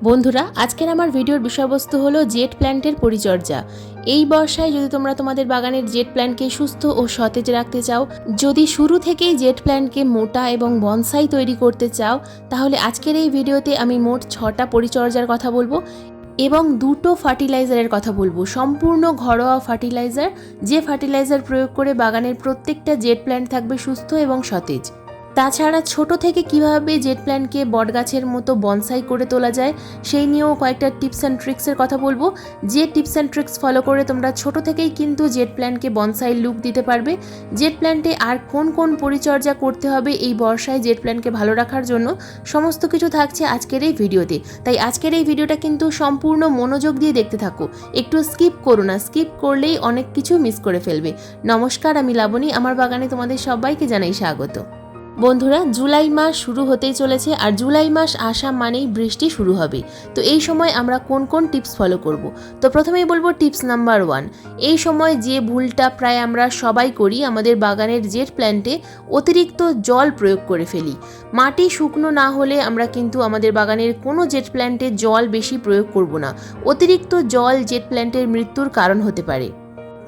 বন্ধুরা, আজকের আমার ভিডিওর বিষয়বস্তু হলো জেট প্ল্যান্টের পরিচর্যা। এই বর্ষায় যদি তোমরা তোমাদের বাগানের জেট প্ল্যান্টকে সুস্থ ও সতেজ রাখতে চাও, যদি শুরু থেকেই জেট প্ল্যান্টকে মোটা এবং বনসাই তৈরি করতে চাও, তাহলে আজকের এই ভিডিওতে আমি মোট 6টা পরিচর্যার কথা বলবো এবং 2টো ফার্টিলাইজারের কথা বলবো। সম্পূর্ণ ঘরোয়া ফার্টিলাইজার, যে ফার্টিলাইজার প্রয়োগ করে বাগানের প্রত্যেকটা জেট প্ল্যান্ট থাকবে সুস্থ এবং সতেজ। তাছাড়া ছোট থেকে কিভাবে জেট প্ল্যান্টকে বটগাছের মতো বনসাই করে তোলা যায় সেই নিয়েও কয়েকটা টিপস অ্যান্ড ট্রিক্সের কথা বলবো। যে টিপস অ্যান্ড ট্রিক্স ফলো করে তোমরা ছোট থেকেই কিন্তু জেট প্ল্যান্টকে বনসাই লুক দিতে পারবে। জেট প্ল্যান্টে আর কোন কোন পরিচর্যা করতে হবে এই বর্ষায় জেট প্ল্যান্টকে ভালো রাখার জন্য, সমস্ত কিছু থাকছে আজকের এই ভিডিওতে। তাই আজকের এই ভিডিওটা কিন্তু সম্পূর্ণ মনোযোগ দিয়ে দেখতে থাকো, একটু স্কিপ করো না, স্কিপ করলেই অনেক কিছু মিস করে ফেলবে। নমস্কার, আমি লাবণী, আমার বাগানে তোমাদের সবাইকে জানাই স্বাগত। বন্ধুরা, জুলাই মাস শুরু হতেই চলেছে আর জুলাই মাস আসা মানেই বৃষ্টি শুরু হবে। তো এই সময় আমরা কোন কোন টিপস ফলো করব? তো প্রথমেই বলবো টিপস নাম্বার 1। এই সময় যে ভুলটা প্রায় আমরা সবাই করি, আমাদের বাগানের জেট প্ল্যান্টে অতিরিক্ত জল প্রয়োগ করে ফেলি। মাটি শুকনো না হলে আমরা কিন্তু আমাদের বাগানের কোনো জেট প্ল্যান্টে জল বেশি প্রয়োগ করব না। অতিরিক্ত জল জেট প্ল্যান্টের মৃত্যুর কারণ হতে পারে।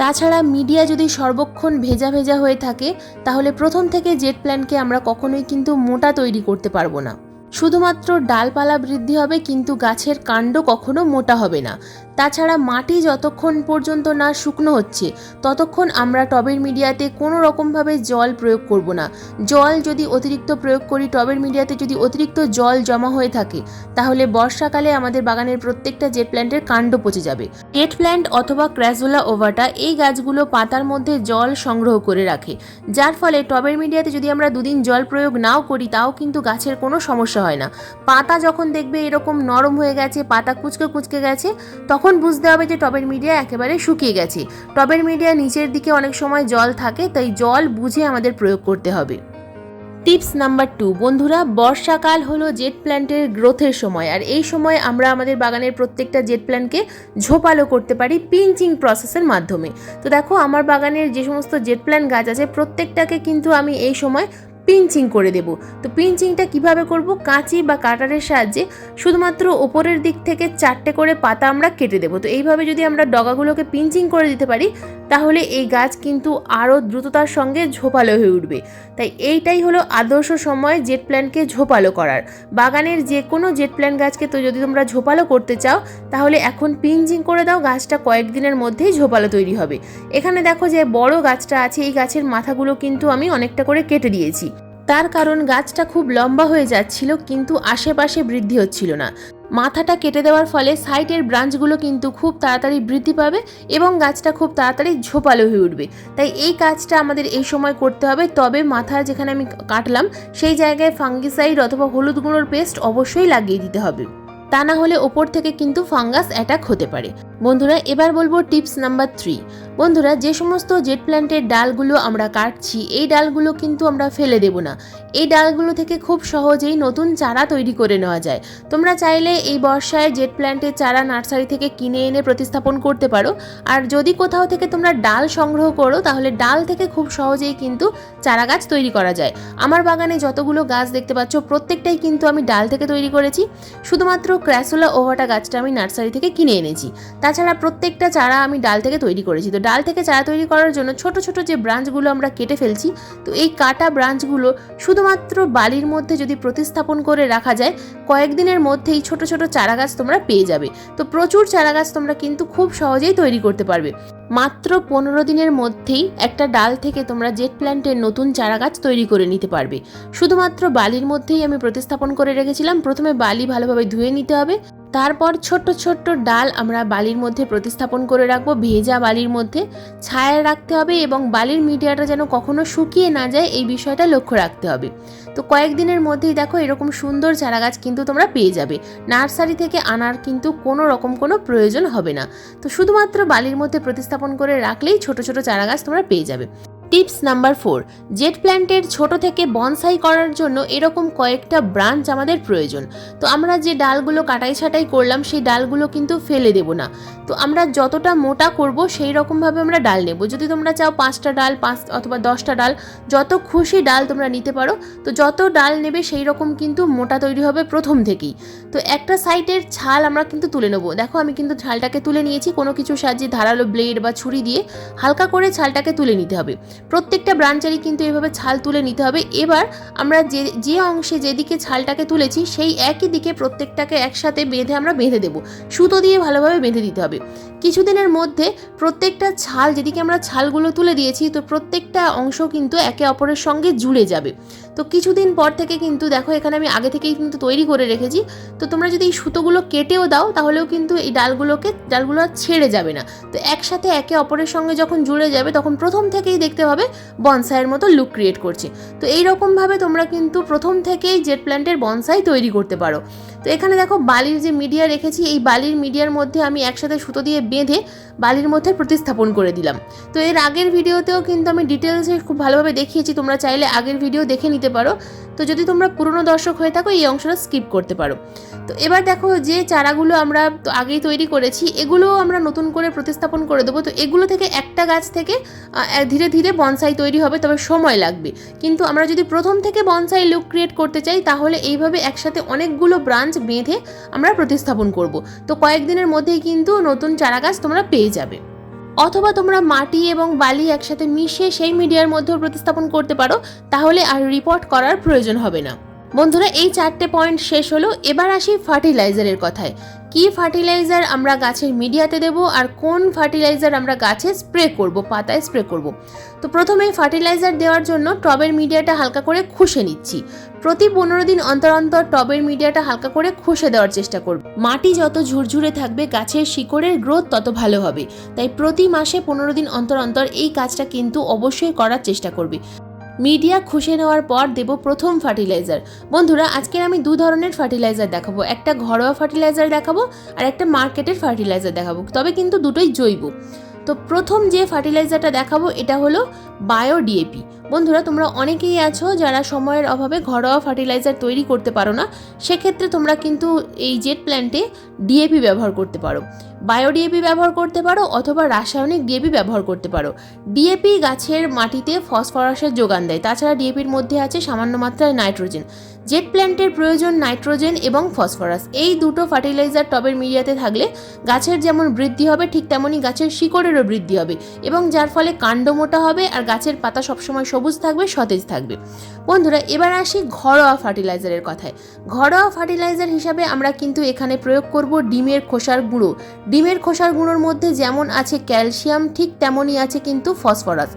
তাছাড়া মিডিয়া যদি সর্বক্ষণ ভেজা ভেজা হয়ে থাকে, তাহলে প্রথম থেকে জেট প্ল্যান্টকে আমরা কখনোই কিন্তু মোটা তৈরি করতে পারবো না। শুধুমাত্র ডালপালা বৃদ্ধি হবে, কিন্তু গাছের কাণ্ড কখনো মোটা হবে না। তাছাড়া মাটি যতক্ষণ পর্যন্ত না শুকনো হচ্ছে, ততক্ষণ আমরা টবের মিডিয়াতে কোনো রকমভাবে জল প্রয়োগ করব না। জল যদি অতিরিক্ত প্রয়োগ করি, টবের মিডিয়াতে যদি অতিরিক্ত জল জমা হয়ে থাকে, তাহলে বর্ষাকালে আমাদের বাগানের প্রত্যেকটা জেট প্ল্যান্টের কাণ্ড পচে যাবে। জেট প্ল্যান্ট অথবা ক্র্যাসুলা ওভাটা, এই গাছগুলো পাতার মধ্যে জল সংগ্রহ করে রাখে, যার ফলে টবের মিডিয়াতে যদি আমরা দুদিন জল প্রয়োগ নাও করি, তাও কিন্তু গাছের কোনো সমস্যা হয় না। পাতা যখন দেখবে এরকম নরম হয়ে গেছে, পাতা কুচকে কুচকে গেছে, তখন বুঝতে হবে যে টবের মিডিয়া একেবারে শুকিয়ে গেছে। টবের মিডিয়া নিচের দিকে অনেক সময় জল থাকে, তাই জল বুঝে আমাদের প্রয়োগ করতে হবে। Tips number 2। বন্ধুরা, বর্ষাকাল হলো জেট প্ল্যান্টের গ্রোথের সময়, আর এই সময় আমরা আমাদের বাগানের প্রত্যেকটা জেট প্ল্যান্টকে ঝোপালো করতে পারি পিঞ্চিং প্রসেসের মাধ্যমে। তো দেখো, আমার বাগানের যে সমস্ত জেট প্ল্যান্ট গাছ আছে, প্রত্যেকটাকে কিন্তু আমি এই সময় পিঞ্চিং করে দেব। তো পিঞ্চিংটা কিভাবে করব? কাঁচি বা কাটারের সাহায্যে শুধুমাত্র ওপরের দিক থেকে 4টে করে পাতা আমরা কেটে দেব। তো এইভাবে যদি আমরা ডগাগুলোকে পিঞ্চিং করে দিতে পারি, তাহলে এই গাছ কিন্তু আরও দ্রুততার সঙ্গে ঝোপালো হয়ে উঠবে। তাই এইটাই হলো আদর্শ সময় জেট প্ল্যান্টকে ঝোপালো করার। বাগানের যে কোনো জেট প্ল্যান্ট গাছকে তো যদি তোমরা ঝোপালো করতে চাও, তাহলে এখন পিঞ্চিং করে দাও, গাছটা কয়েকদিনের মধ্যেই ঝোপালো তৈরি হবে। এখানে দেখো যে বড় গাছটা আছে, এই গাছের মাথাগুলো কিন্তু আমি অনেকটা করে কেটে দিয়েছি। তার কারণ গাছটা খুব লম্বা হয়ে যাচ্ছিল, কিন্তু আশেপাশে বৃদ্ধি হচ্ছিল না। মাথাটা কেটে দেওয়ার ফলে সাইডের ব্রাঞ্চগুলো কিন্তু খুব তাড়াতাড়ি বৃদ্ধি পাবে এবং গাছটা খুব তাড়াতাড়ি ঝোপালো হয়ে উঠবে। তাই এই কাজটা আমাদের এই সময় করতে হবে। তবে মাথা যেখানে আমি কাটলাম, সেই জায়গায় ফাঙ্গিসাইড অথবা হলুদ গুঁড়োর পেস্ট অবশ্যই লাগিয়ে দিতে হবে, তা না হলে ওপর থেকে কিন্তু ফাঙ্গাস অ্যাটাক হতে পারে। বন্ধুরা, এবার বলবো টিপস নাম্বার 3। বন্ধুরা, যে সমস্ত জেট প্ল্যান্টের ডালগুলো আমরা কাটছি, এই ডালগুলো কিন্তু আমরা ফেলে দেব না। এই ডালগুলো থেকে খুব সহজেই নতুন চারা তৈরি করে নেওয়া যায়। তোমরা চাইলে এই বর্ষায় জেট প্ল্যান্টের চারা নার্সারি থেকে কিনে এনে প্রতিস্থাপন করতে পারো। আর যদি কোথাও থেকে তোমরা ডাল সংগ্রহ করো, তাহলে ডাল থেকে খুব সহজেই কিন্তু চারা গাছ তৈরি করা যায়। আমার বাগানে যতগুলো গাছ দেখতে পাচ্ছ, প্রত্যেকটাই কিন্তু আমি ডাল থেকে তৈরি করেছি। শুধুমাত্র ক্র্যাসুলা ওভাটা গাছটা আমি নার্সারি থেকে কিনে এনেছি। তাছাড়া প্রত্যেকটা চারা আমি ডাল থেকে তৈরি করেছি। তো ডাল থেকে চারা তৈরি করার জন্য ছোট ছোট যে ব্রাঞ্চগুলো আমরা কেটে ফেলছি, তো এই কাটা ব্রাঞ্চগুলো শুধুমাত্র বালির মধ্যে যদি প্রতিস্থাপন করে রাখা যায়, কয়েকদিনের মধ্যেই ছোট ছোট চারা গাছ তোমরা পেয়ে যাবে। তো প্রচুর চারা গাছ তোমরা কিন্তু খুব সহজেই তৈরি করতে পারবে। মাত্র 15 দিনের মধ্যেই একটা ডাল থেকে তোমরা জেট প্ল্যান্টের নতুন চারা গাছ তৈরি করে নিতে পারবে। শুধুমাত্র বালির মধ্যেই আমি প্রতিস্থাপন করে রেখেছিলাম। প্রথমে বালি ভালোভাবে ধুয়ে নিতে হবে, তারপর ছোট্ট ছোট্ট ডাল আমরা বালির মধ্যে প্রতিস্থাপন করে রাখবো, ভেজা বালির মধ্যে ছায়ায় রাখতে হবে এবং বালির মিডিয়াটা যেন কখনো শুকিয়ে না যায়, এই বিষয়টা লক্ষ্য রাখতে হবে। তো কয়েকদিনের মধ্যেই দেখো এরকম সুন্দর চারা গাছ কিন্তু তোমরা পেয়ে যাবে। নার্সারি থেকে আনার কিন্তু কোনো রকম কোনো প্রয়োজন হবে না। তো শুধুমাত্র বালির মধ্যে প্রতিস্থাপন করে রাখলেই ছোট ছোট চারা গাছ তোমরা পেয়ে যাবে। টিপস নাম্বার 4, জেট প্ল্যান্টের ছোট থেকে বনসাই করার জন্য এরকম কয়েকটা ব্রাঞ্চ আমাদের প্রয়োজন। তো আমরা যে ডালগুলো কাটাই ছাটাই করলাম সেই ডালগুলো কিন্তু ফেলে দেব না। তো আমরা যতটা মোটা করব সেই রকমভাবে আমরা ডাল নেব। যদি তোমরা চাও 5টা ডাল 5 অথবা 10টা ডাল, যত খুশি ডাল তোমরা নিতে পারো। তো যত ডাল নেবে সেই রকম কিন্তু মোটা তৈরি হবে প্রথম থেকেই। তো একটা সাইডের ছাল আমরা কিন্তু তুলে নেব। দেখো আমি কিন্তু ছালটাকে তুলে নিয়েছি, কোনো কিছু সাহায্যে ধারালো ব্লেড বা ছুরি দিয়ে হালকা করে ছালটাকে তুলে নিতে হবে। প্রত্যেকটা ব্রাঞ্চেরই কিন্তু এভাবে ছাল তুলে নিতে হবে। এবার আমরা যে অংশে যেদিকে ছালটাকে তুলেছি সেই একই দিকে প্রত্যেকটাকে একসাথে আমরা বেঁধে দেব। সুতো দিয়ে ভালোভাবে বেঁধে দিতে হবে। কিছুদিনের মধ্যে প্রত্যেকটা ছাল, যেদিকে আমরা ছালগুলো তুলে দিয়েছি, তো প্রত্যেকটা অংশ কিন্তু একে অপরের সঙ্গে জুড়ে যাবে। তো কিছুদিন পর থেকে কিন্তু দেখো এখানে আমি আগে থেকেই কিন্তু তৈরি করে রেখেছি। তো তোমরা যদি এই সুতোগুলো কেটেও দাও তাহলেও কিন্তু এই ডালগুলো আর ছেড়ে যাবে না। তো একসাথে একে অপরের সঙ্গে যখন জুড়ে যাবে তখন প্রথম থেকেই দেখতে হবে বনসাইয়ের মতো লুক ক্রিয়েট করছে। তো এইরকমভাবে তোমরা কিন্তু প্রথম থেকেই জেট প্ল্যান্টের বনসাই তৈরি করতে পারো। তো এখানে দেখো বালির যে মিডিয়া রেখেছি, এই বালির মিডিয়ার মধ্যে আমি একসাথে সুতো দিয়ে বেঁধে বালির মধ্যে প্রতিস্থাপন করে দিলাম। তো এর আগের ভিডিওতেও কিন্তু আমি ডিটেলসে খুব ভালোভাবে দেখিয়েছি, তোমরা চাইলে আগের ভিডিও দেখে নিতে পারো। তো যদি তোমরা পুরনো দর্শক হয়ে থাকো এই অংশটা স্কিপ করতে পারো। তো এবার দেখো যে চারাগুলো আমরা আগেই তৈরি করেছি এগুলোও আমরা নতুন করে প্রতিস্থাপন করে দেবো। তো এগুলো থেকে একটা গাছ থেকে ধীরে ধীরে বনসাই তৈরি হবে, তবে সময় লাগবে। কিন্তু আমরা যদি প্রথম থেকে বনসাই লুক ক্রিয়েট করতে চাই তাহলে এইভাবে একসাথে অনেকগুলো ব্রাঞ্চ বেঁধে আমরা প্রতিস্থাপন করব। তো কয়েকদিনের মধ্যেই কিন্তু নতুন চারা গাছ তোমরা পেয়ে যাবে। অথবা তোমরা মাটি এবং বালি একসাথে মিশিয়ে সেই মিডিয়ার মধ্যেও প্রতিস্থাপন করতে পারো, তাহলে আর রিপোর্ট করার প্রয়োজন হবে না। বন্ধুরা, এই 4টে পয়েন্ট শেষ হলো। এবার আসি ফার্টিলাইজারের কথায়। কি ফার্টিলাইজার আমরা গাছের মিডিয়াতে দেব আর কোন ফার্টিলাইজার আমরা গাছে স্প্রে করব, পাতায় স্প্রে করব। তো প্রথমে ফার্টিলাইজার দেওয়ার জন্য টবের মিডিয়াটা হালকা করে খুশে নিচ্ছি। প্রতি 15 দিন অন্তর অন্তর টবের মিডিয়াটা হালকা করে খুশে দেওয়ার চেষ্টা করব। মাটি যত ঝুরঝুরে থাকবে গাছের শিকড়ের গ্রোথ তত ভালো হবে। তাই প্রতি মাসে 15 দিন অন্তর অন্তর এই কাজটা কিন্তু অবশ্যই করার চেষ্টা করবে। মিডিয়া খুশে নেওয়ার পর দেব প্রথম ফার্টিলাইজার। বন্ধুরা, আজকে আমি 2 ধরনের ফার্টিলাইজার দেখাবো। একটা ঘরোয়া ফার্টিলাইজার দেখাবো আর একটা মার্কেটের ফার্টিলাইজার দেখাবো, তবে কিন্তু দুটোই জৈব। তো প্রথম যে ফার্টিলাইজারটা দেখাবো এটা হলো বায়ো ডিএপি। বন্ধুরা, তোমরা অনেকেই আছো যারা সময়ের অভাবে ঘরোয়া ফার্টিলাইজার তৈরি করতে পারো না, সেক্ষেত্রে তোমরা কিন্তু এই জেট প্ল্যান্টে ডিএপি ব্যবহার করতে পারো। বায়ো ডিএপি ব্যবহার করতে পারো অথবা রাসায়নিক ডিএপি ব্যবহার করতে পারো। ডিএপি গাছের মাটিতে ফসফরাসের যোগান দেয়, তাছাড়া ডিএপির মধ্যে আছে সামান্য মাত্রায় নাইট্রোজেন। জেট প্ল্যান্টের প্রয়োজন নাইট্রোজেন এবং ফসফরাস। এই দুটো ফার্টিলাইজার টবের মিডিয়াতে থাকলে গাছের যেমন বৃদ্ধি হবে ঠিক তেমনই গাছের শিকড়েরও বৃদ্ধি হবে, এবং যার ফলে কাণ্ড মোটা হবে আর গাছের পাতা সবসময় সবুজ থাকবে, সতেজ থাকবে। বন্ধুরা, এবার আসি ঘরোয়া ফার্টিলাইজারের কথায়। ঘরোয়া ফার্টিলাইজার হিসাবে আমরা কিন্তু এখানে প্রয়োগ করব ডিমের খোসার গুঁড়ো। ডিমের খোসার গুঁড়োর মধ্যে যেমন আছে ক্যালসিয়াম ঠিক তেমনই আছে কিন্তু ফসফরাস।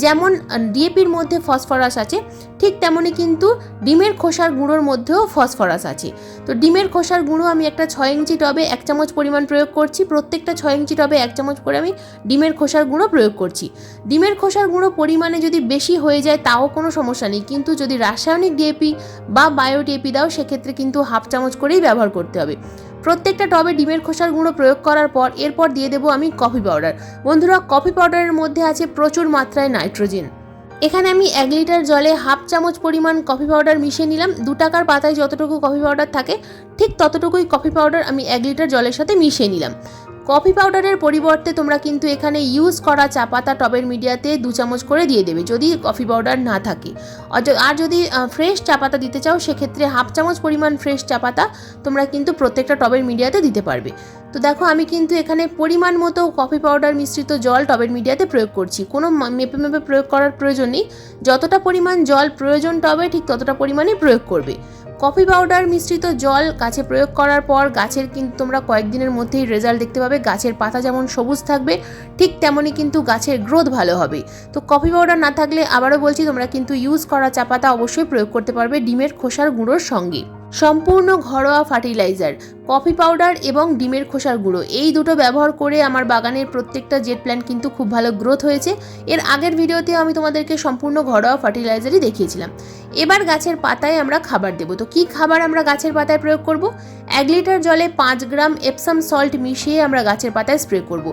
যেমন ডিএপির মধ্যে ফসফরাস আছে ঠিক তেমনই কিন্তু ডিমের খোসার গুঁড়োর মধ্যেও ফসফরাস আছে। তো ডিমের খোসার গুঁড়ো আমি একটা 6 ইঞ্চি টবে 1 চামচ পরিমাণ প্রয়োগ করছি। প্রত্যেকটা 6 ইঞ্চি টবে 1 চামচ করে আমি ডিমের খোসার গুঁড়ো প্রয়োগ করছি। ডিমের খোসার গুঁড়ো পরিমাণে যদি বেশি হয়ে যায় তাও কোনো সমস্যা নেই, কিন্তু যদি রাসায়নিক ডিএপি বা বায়ো ডিএপি দাও সেক্ষেত্রে কিন্তু 1/2 চামচ করেই ব্যবহার করতে হবে। প্রত্যেকটা টবে ডিমের খোসার গুঁড়ো প্রয়োগ করার পর এরপর দিয়ে দেবো আমি কফি পাউডার। বন্ধুরা, কফি পাউডারের মধ্যে আছে প্রচুর মাত্রায় নাইট্রোজেন। এখানে আমি 1 লিটার জলে 1/2 চামচ পরিমাণ কফি পাউডার মিশিয়ে নিলাম। 2 টাকার পাতায় যতটুকু কফি পাউডার থাকে ঠিক ততটুকুই কফি পাউডার আমি 1 লিটার জলের সাথে মিশিয়ে নিলাম। কফি পাউডারের পরিবর্তে তোমরা কিন্তু এখানে ইউজ করা চা পাতা টবের মিডিয়াতে 2 চামচ করে দিয়ে দেবে যদি কফি পাউডার না থাকে। আর যদি ফ্রেশ চা পাতা দিতে চাও সেক্ষেত্রে 1/2 চামচ পরিমাণ ফ্রেশ চা পাতা তোমরা কিন্তু প্রত্যেকটা টবের মিডিয়াতে দিতে পারবে। তো দেখো আমি কিন্তু এখানে পরিমাণ মতো কফি পাউডার মিশ্রিত জল টবের মিডিয়াতে প্রয়োগ করছি। কোনো মেপে মেপে প্রয়োগ করার প্রয়োজন নেই, যতটা পরিমাণ জল প্রয়োজন টবে ঠিক ততটা পরিমাণই প্রয়োগ করবে। কফি পাউডার মিশ্রিত জল গাছে প্রয়োগ করার পর গাছের কিন্তু তোমরা কয়েকদিনের মধ্যেই রেজাল্ট দেখতে পাবে। গাছের পাতা যেমন সবুজ থাকবে ঠিক তেমনই কিন্তু গাছের গ্রোথ ভালো হবে। তো কফি পাউডার না থাকলে আবারও বলছি তোমরা কিন্তু ইউজ করা চা পাতা অবশ্যই প্রয়োগ করতে পারবে ডিমের খোসার গুঁড়োর সঙ্গে। সম্পূর্ণ ঘরোয়া ফার্টিলাইজার কফি পাউডার এবং ডিমের খোসার গুঁড়ো, এই দুটো ব্যবহার করে আমার বাগানের প্রত্যেকটা জেট প্ল্যান্ট কিন্তু খুব ভালো গ্রোথ হয়েছে। এর আগের ভিডিওতে আমি তোমাদেরকে সম্পূর্ণ ঘরোয়া ফার্টিলাইজারই দেখিয়েছিলাম। এবার গাছের পাতায় আমরা খাবার দেবো। তো কী খাবার আমরা গাছের পাতায় প্রয়োগ করব? 1 লিটার জলে 5 গ্রাম এপসাম সল্ট মিশিয়ে আমরা গাছের পাতায় স্প্রে করব।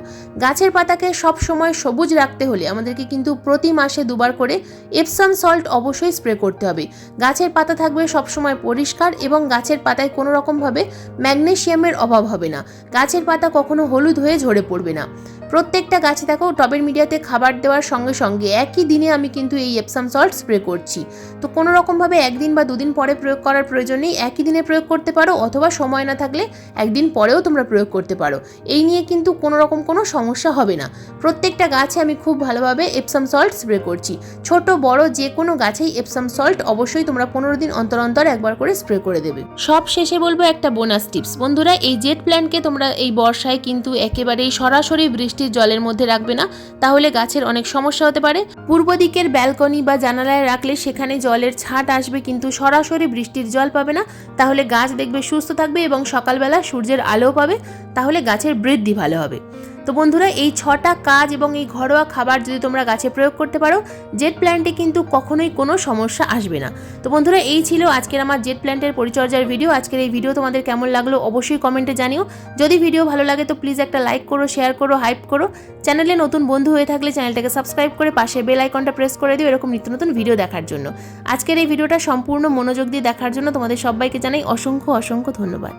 গাছের পাতাকে সব সময় সবুজ রাখতে হলে আমাদেরকে কিন্তু প্রতি মাসে 2 বার করে এপসাম সল্ট অবশ্যই স্প্রে করতে হবে। গাছের পাতা থাকবে সবসময় পরিষ্কার এবং গাছের পাতায় কোনো রকমভাবে ম্যাগনেসিয়ামের অভাব হবে না। গাছের পাতা কখনো হলুদ হয়ে ঝরে পড়বে না। প্রত্যেকটা গাছে দেখো টবের মিডিয়াতে খাবার দেওয়ার সঙ্গে সঙ্গে একই দিনে আমি কিন্তু এই এপসাম সল্ট স্প্রে করছি। তো কোনো রকমভাবে 1 দিন বা 2 দিন পরে প্রয়োগ করার প্রয়োজন নেই, একই দিনে প্রয়োগ করতে পারো, অথবা সময় না থাকলে 1 দিন পরেও তোমরা প্রয়োগ করতে পারো। এই নিয়ে কিন্তু কোনো রকম কোনো সমস্যা হবে না। প্রত্যেকটা গাছে আমি খুব ভালোভাবে এপসাম সল্ট স্প্রে করছি। ছোট বড় যে কোনো গাছেই এপসাম সল্ট অবশ্যই তোমরা 15 দিন অন্তর অন্তর একবার করে স্প্রে করে দেবে। সব শেষে বলবো একটা বোনাস টিপস, বন্ধুরা এই জেট প্ল্যান্টকে তোমরা এই বর্ষায় কিন্তু একেবারেই সরাসরি বৃষ্টির জলের মধ্যে রাখবে না, তাহলে গাছের অনেক সমস্যা হতে পারে। পূর্ব দিকের ব্যালকনি বা জানালায় রাখলে সেখানে জলের ছাট আসবে, কিন্তু সরাসরি বৃষ্টির জল পাবে না। তাহলে গাছ দেখবে সুস্থ থাকবে এবং সকালবেলা সূর্যের আলো পাবে, তাহলে গাছের বৃদ্ধি ভালো হবে। তো বন্ধুরা এই 6টা কাজ এবং এই ঘরোয়া খাবার যদি তোমরা গাছে প্রয়োগ করতে পারো, জেট প্ল্যান্টে কিন্তু কখনোই কোনো সমস্যা আসবে না। তো বন্ধুরা এই ছিল আজকের আমার জেট প্ল্যান্টের পরিচর্যার ভিডিও। আজকের এই ভিডিও তোমাদের কেমন লাগলো অবশ্যই কমেন্টে জানিও। যদি ভিডিও ভালো লাগে তো প্লিজ একটা লাইক করো, শেয়ার করো, হাইপ করো। চ্যানেলে নতুন বন্ধু হয়ে থাকলে চ্যানেলটাকে সাবস্ক্রাইব করে পাশে বেল আইকনটা প্রেস করে দিও এরকম নিত্য নতুন ভিডিও দেখার জন্য। আজকের এই ভিডিওটা সম্পূর্ণ মনোযোগ দিয়ে দেখার জন্য তোমাদের সবাইকে জানাই অসংখ্য অসংখ্য ধন্যবাদ।